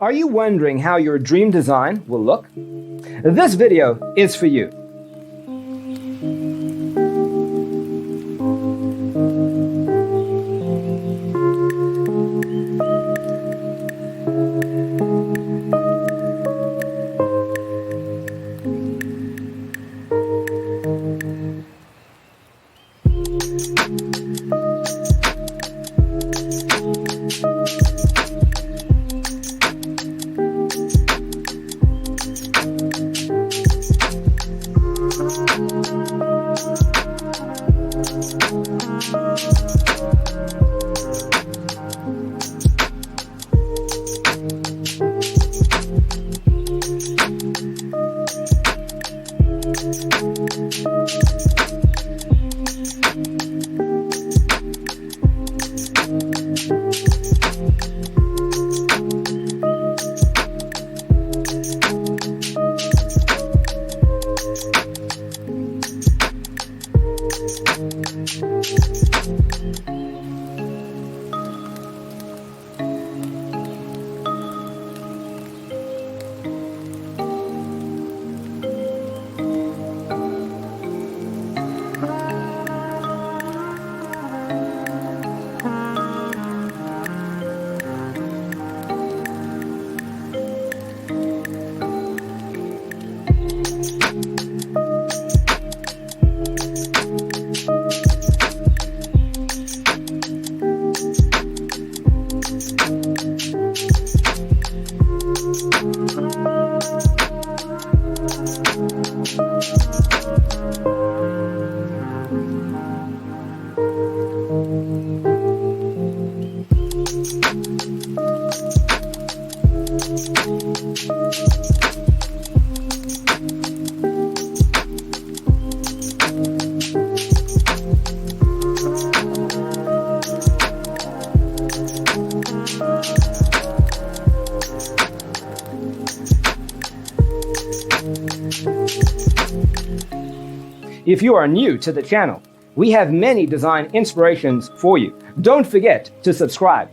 Are you wondering how your dream design will look? This video is for you. If you are new to the channel, we have many design inspirations for you. Don't forget to subscribe.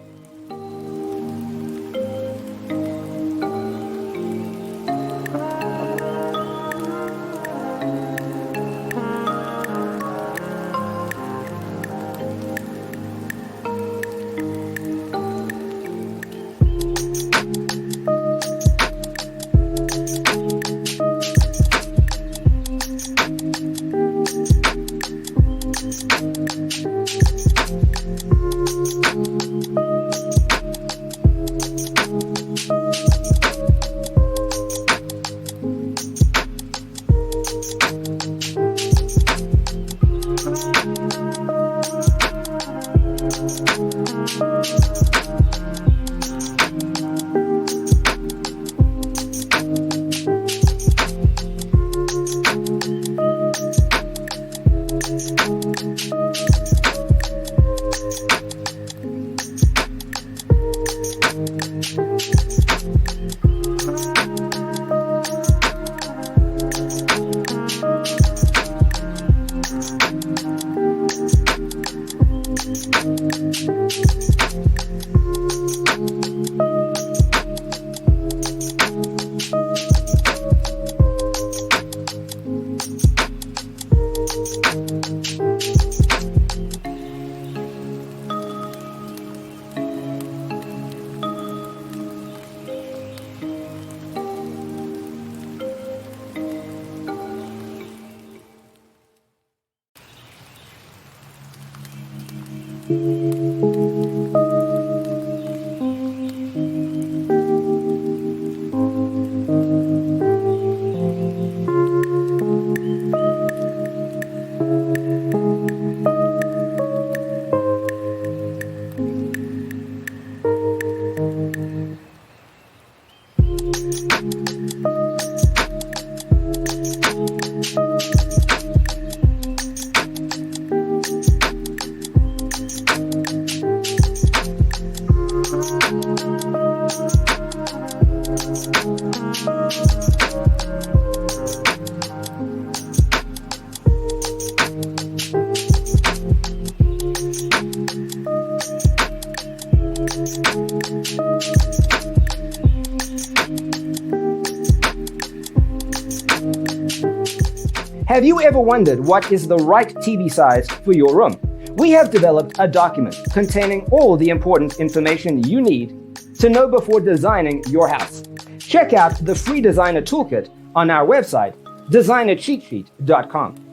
Have you ever wondered what is the right TV size for your room? We have developed a document containing all the important information you need to know before designing your house. Check out the free designer toolkit on our website, designercheatsheet.com.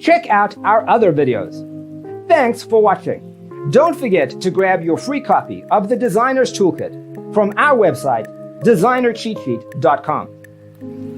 Check out our other videos. Thanks for watching. Don't forget to grab your free copy of the Designer's Toolkit from our website, designercheatsheet.com.